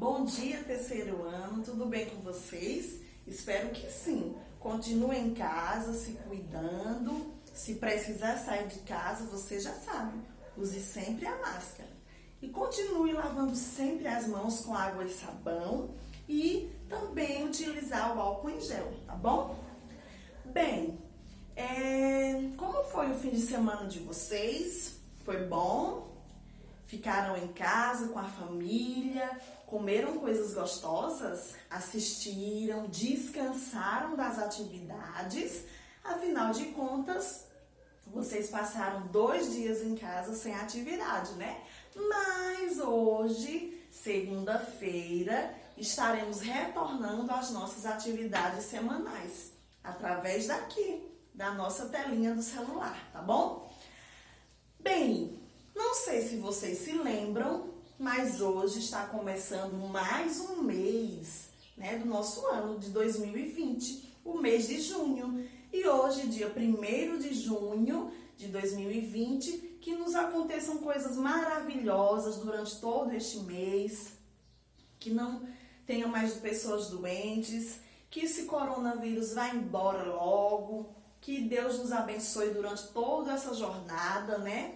Bom dia, terceiro ano, tudo bem com vocês? Espero que sim. Continuem em casa, se cuidando. Se precisar sair de casa, você já sabe, use sempre a máscara. E continue lavando sempre as mãos com água e sabão e também utilizar o álcool em gel, tá bom? Bem, como foi o fim de semana de vocês? Foi bom? Ficaram em casa com a família, comeram coisas gostosas, assistiram, descansaram das atividades. Afinal de contas, vocês passaram 2 dias em casa sem atividade, né? Mas hoje, segunda-feira, estaremos retornando às nossas atividades semanais, através daqui, da nossa telinha do celular, tá bom? Bem, não sei se vocês se lembram, mas hoje está começando mais um mês, né, do nosso ano de 2020, o mês de junho. E hoje, dia 1º de junho de 2020, que nos aconteçam coisas maravilhosas durante todo este mês, que não tenha mais pessoas doentes, que esse coronavírus vá embora logo, que Deus nos abençoe durante toda essa jornada, né?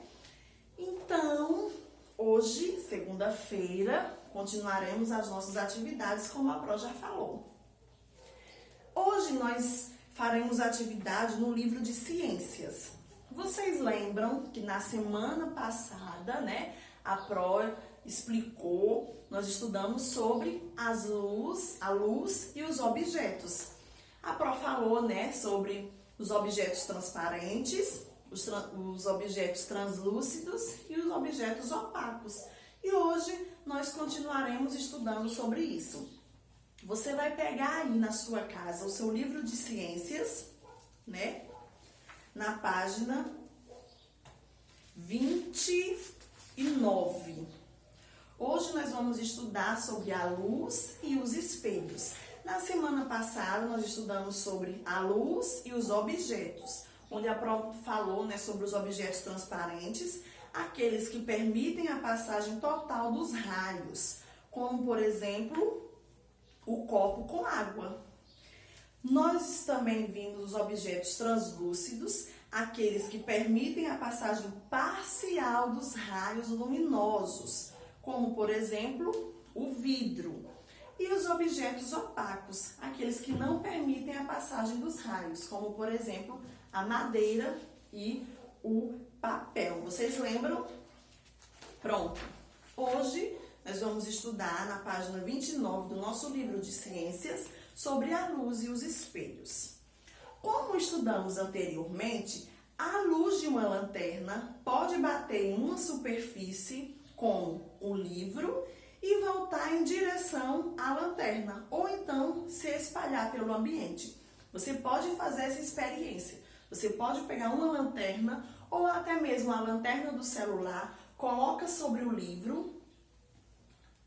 Então, hoje, segunda-feira, continuaremos as nossas atividades, como a Pro já falou. Hoje nós faremos atividade no livro de ciências. Vocês lembram que na semana passada, né, a Pro explicou, nós estudamos sobre a luz e os objetos. A Pro falou, né, sobre os objetos transparentes, os objetos translúcidos e os objetos opacos. E hoje nós continuaremos estudando sobre isso. Você vai pegar aí na sua casa o seu livro de ciências, né? Na página 29. Hoje nós vamos estudar sobre a luz e os espelhos. Na semana passada nós estudamos sobre a luz e os objetos, onde a Pro falou, né, sobre os objetos transparentes, aqueles que permitem a passagem total dos raios, como por exemplo o copo com água. Nós também vimos os objetos translúcidos, aqueles que permitem a passagem parcial dos raios luminosos, como por exemplo o vidro. E os objetos opacos, aqueles que não permitem a passagem dos raios, como por exemplo a madeira e o papel. Vocês lembram? Pronto. Hoje nós vamos estudar na página 29 do nosso livro de ciências sobre a luz e os espelhos. Como estudamos anteriormente, a luz de uma lanterna pode bater em uma superfície, como um livro, e voltar em direção à lanterna, ou então se espalhar pelo ambiente. Você pode fazer essa experiência. Você pode pegar uma lanterna ou até mesmo a lanterna do celular, coloca sobre o livro,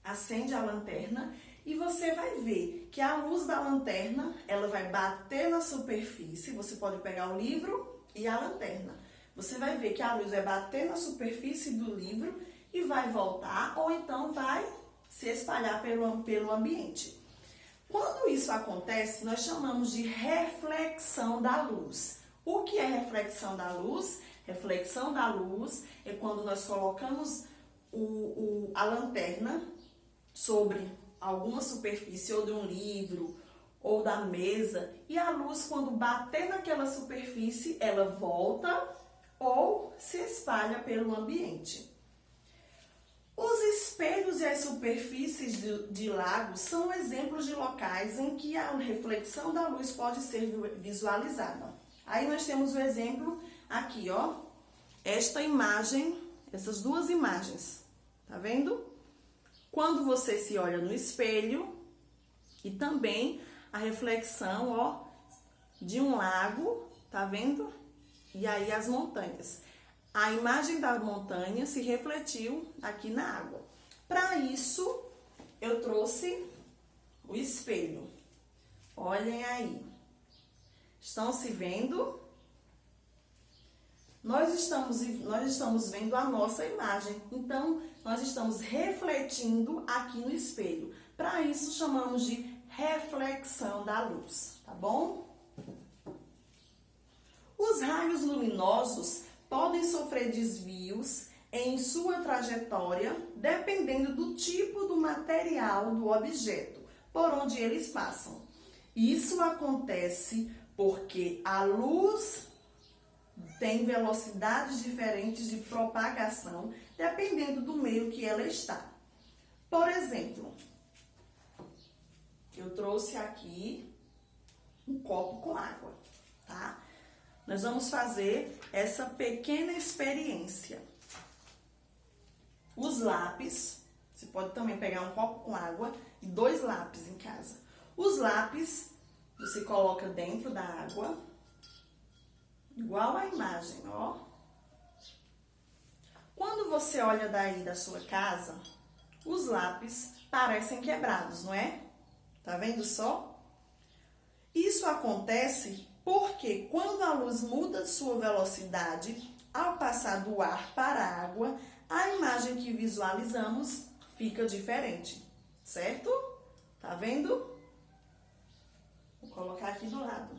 acende a lanterna e você vai ver que a luz da lanterna, ela vai bater na superfície. Você pode pegar o livro e a lanterna. Você vai ver que a luz vai bater na superfície do livro e vai voltar, ou então vai se espalhar pelo ambiente. Quando isso acontece, nós chamamos de reflexão da luz. O que é reflexão da luz? Reflexão da luz é quando nós colocamos a lanterna sobre alguma superfície, ou de um livro, ou da mesa, e a luz, quando bater naquela superfície, ela volta ou se espalha pelo ambiente. Os espelhos e as superfícies de lagos são exemplos de locais em que a reflexão da luz pode ser visualizada. Aí nós temos o exemplo aqui, ó, esta imagem, essas duas imagens, tá vendo? Quando você se olha no espelho e também a reflexão, ó, de um lago, tá vendo? E aí as montanhas. A imagem da montanha se refletiu aqui na água. Para isso, eu trouxe o espelho. Olhem aí. Estão se vendo? nós estamos vendo a nossa imagem. Então, nós estamos refletindo aqui no espelho. Para isso, chamamos de reflexão da luz, tá bom? Os raios luminosos podem sofrer desvios em sua trajetória, dependendo do tipo do material do objeto por onde eles passam. Isso acontece porque a luz tem velocidades diferentes de propagação, dependendo do meio que ela está. Por exemplo, eu trouxe aqui um copo com água, tá? Nós vamos fazer essa pequena experiência. Os lápis, você pode também pegar um copo com água e 2 lápis em casa. Os lápis, você coloca dentro da água, igual a imagem, ó. Quando você olha daí da sua casa, os lápis parecem quebrados, não é? Tá vendo só? Isso acontece porque quando a luz muda sua velocidade, ao passar do ar para a água, a imagem que visualizamos fica diferente, certo? Tá vendo? Vou colocar aqui do lado.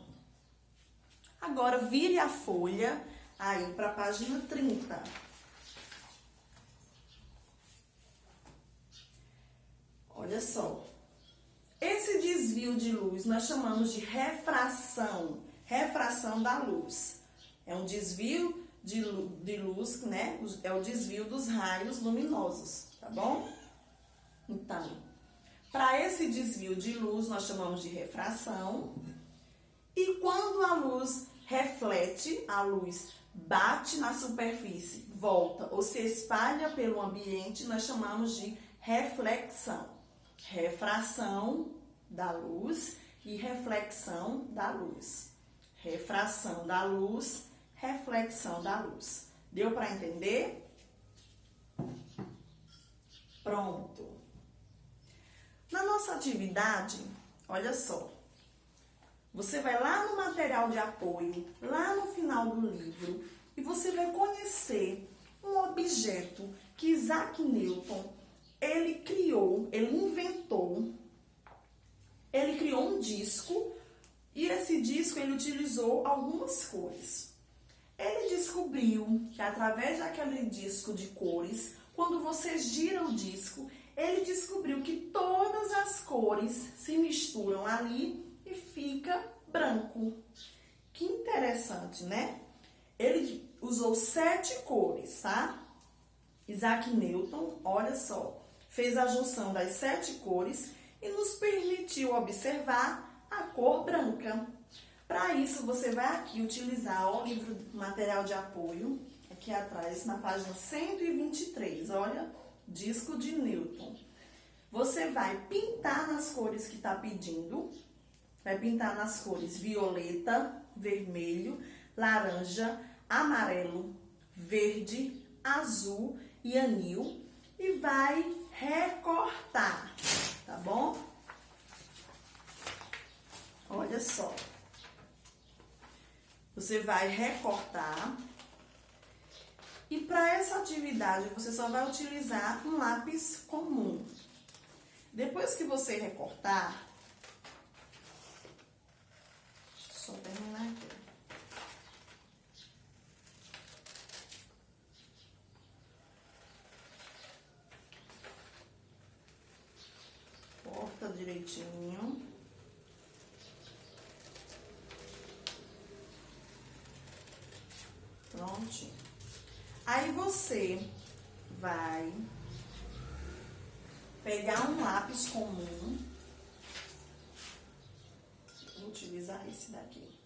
Agora, vire a folha aí para a página 30. Olha só. Esse desvio de luz nós chamamos de refração. Refração da luz. É um desvio de luz, né? É o desvio dos raios luminosos, tá bom? Então, para esse desvio de luz nós chamamos de refração. E quando a luz reflete, a luz bate na superfície, volta ou se espalha pelo ambiente, nós chamamos de reflexão. Refração da luz e reflexão da luz. Refração da luz, reflexão da luz. Deu para entender? Pronto. Na nossa atividade, olha só. Você vai lá no material de apoio, lá no final do livro, e você vai conhecer um objeto que Isaac Newton, ele criou um disco, e esse disco ele utilizou algumas cores. Ele descobriu que através daquele disco de cores, quando você gira o disco, ele descobriu que todas as cores se misturam ali e fica branco. Que interessante, né? Ele usou 7 cores, tá? Isaac Newton, olha só, fez a junção das 7 cores e nos permitiu observar a cor branca. Para isso, você vai aqui utilizar o livro material de apoio, aqui atrás, na página 123, olha, disco de Newton. Você vai pintar nas cores que está pedindo, vai pintar nas cores violeta, vermelho, laranja, amarelo, verde, azul e anil e vai recortar, tá bom? Olha só. Você vai recortar e para essa atividade você só vai utilizar um lápis comum. Depois que você recortar, deixa eu só terminar aqui. Corta direitinho. Prontinho. Aí você vai pegar um lápis comum. Vou utilizar esse daqui.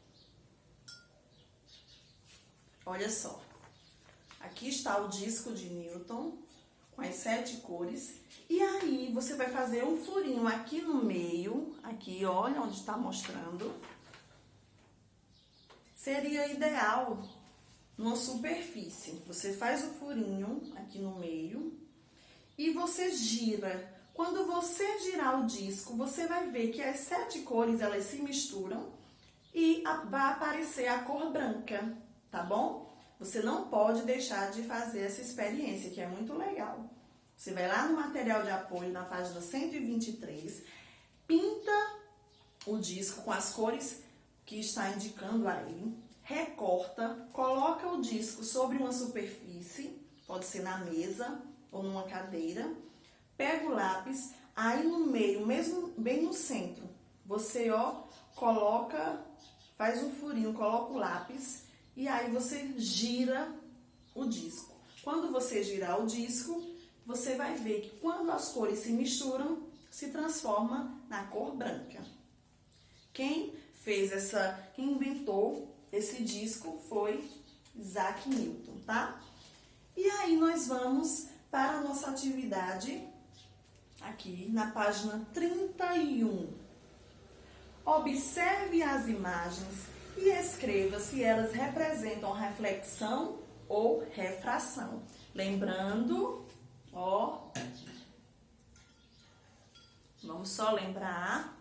Olha só. Aqui está o disco de Newton com as 7 cores. E aí você vai fazer um furinho aqui no meio. Aqui, olha onde está mostrando. Seria ideal numa superfície. Você faz o furinho aqui no meio e você gira. Quando você girar o disco, você vai ver que as 7 cores, elas se misturam e vai aparecer a cor branca, tá bom? você não pode deixar de fazer essa experiência, que é muito legal. Você vai lá no material de apoio, na página 123, pinta o disco com as cores que está indicando aí, recorta, coloca o disco sobre uma superfície, pode ser na mesa ou numa cadeira, pega o lápis, aí no meio, mesmo bem no centro, você coloca, faz um furinho, coloca o lápis e aí você gira o disco. Quando você girar o disco, você vai ver que quando as cores se misturam, se transforma na cor branca. Quem inventou esse disco foi Isaac Newton, tá? E aí nós vamos para a nossa atividade aqui na página 31. Observe as imagens e escreva se elas representam reflexão ou refração. Lembrando, vamos só lembrar,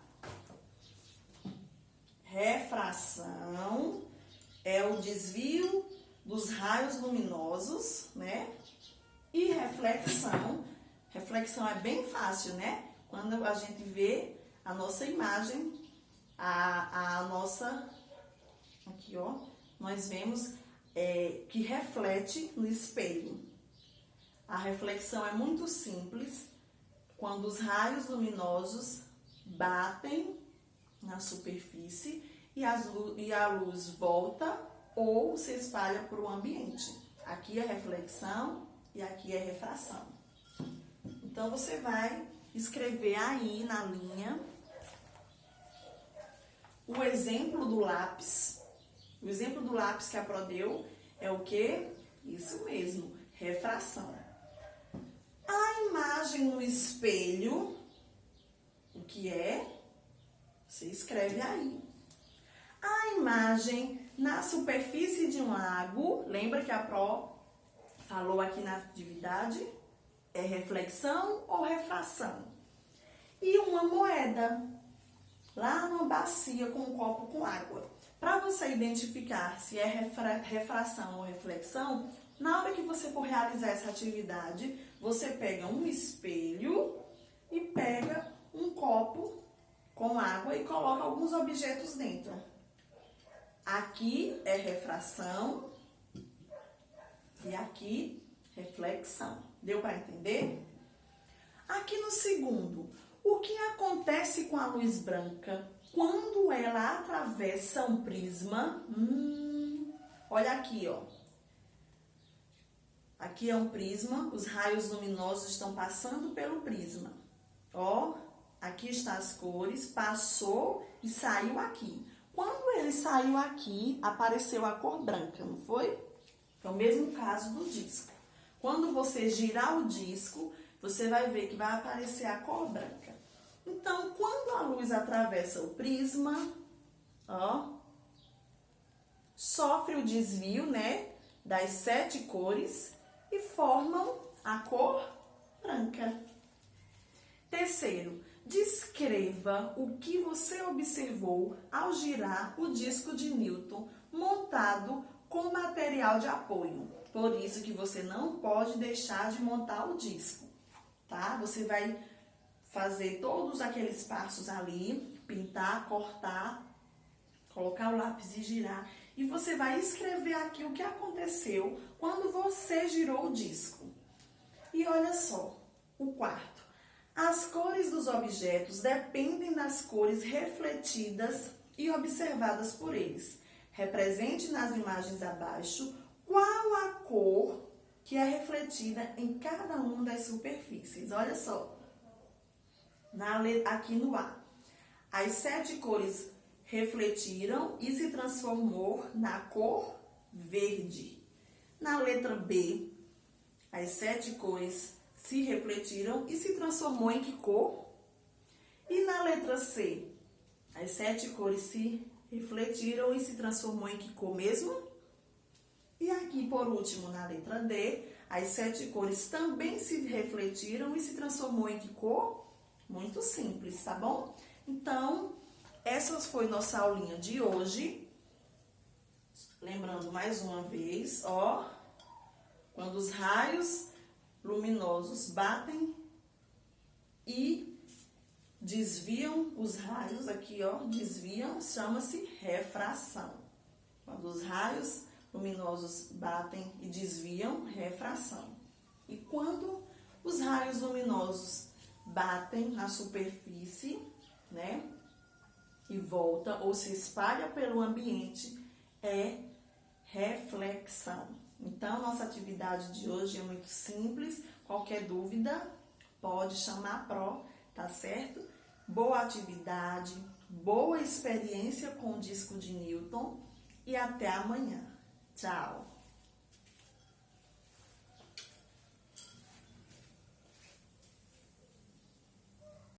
refração é o desvio dos raios luminosos, né? E reflexão é bem fácil, né? Quando a gente vê a nossa imagem, a nossa, aqui nós vemos que reflete no espelho. A reflexão é muito simples, quando os raios luminosos batem na superfície e a luz volta ou se espalha para o ambiente. Aqui é reflexão e aqui é refração. Então, você vai escrever aí na linha o exemplo do lápis. O exemplo do lápis que a Pro deu é o quê? Isso mesmo, refração. A imagem no espelho, o que é? Você escreve aí. A imagem na superfície de um lago, lembra que a Pro falou aqui na atividade? É reflexão ou refração? E uma moeda, lá numa bacia com um copo com água. Para você identificar se é refração ou reflexão, na hora que você for realizar essa atividade, você pega um espelho e pega um copo com água e coloca alguns objetos dentro. Aqui é refração e aqui reflexão. Deu para entender? Aqui no segundo, o que acontece com a luz branca quando ela atravessa um prisma? Olha aqui, Aqui é um prisma, os raios luminosos estão passando pelo prisma. Aqui estão as cores, passou e saiu aqui. Quando ele saiu aqui, apareceu a cor branca, não foi? É o mesmo caso do disco. Quando você girar o disco, você vai ver que vai aparecer a cor branca. Então, quando a luz atravessa o prisma, sofre o desvio, né, das 7 cores e formam a cor branca. Terceiro, descreva o que você observou ao girar o disco de Newton montado com material de apoio. Por isso que você não pode deixar de montar o disco, tá? Você vai fazer todos aqueles passos ali, pintar, cortar, colocar o lápis e girar. E você vai escrever aqui o que aconteceu quando você girou o disco. E olha só, o quarto. As cores dos objetos dependem das cores refletidas e observadas por eles. Represente nas imagens abaixo qual a cor que é refletida em cada uma das superfícies. Olha só, aqui no A. As 7 cores refletiram e se transformou na cor verde. Na letra B, as 7 cores se refletiram e se transformou em que cor? E na letra C, as 7 cores se refletiram e se transformou em que cor mesmo? E aqui, por último, na letra D, as 7 cores também se refletiram e se transformou em que cor? Muito simples, tá bom? Então, essa foi nossa aulinha de hoje. Lembrando mais uma vez, ó, quando os raios luminosos batem e desviam os raios, aqui ó, desviam, chama-se refração. Quando os raios luminosos batem e desviam, refração. E quando os raios luminosos batem na superfície, né, e volta ou se espalha pelo ambiente, é reflexão. Então, nossa atividade de hoje é muito simples. Qualquer dúvida, pode chamar a Pro, tá certo? Boa atividade, boa experiência com o disco de Newton e até amanhã. Tchau!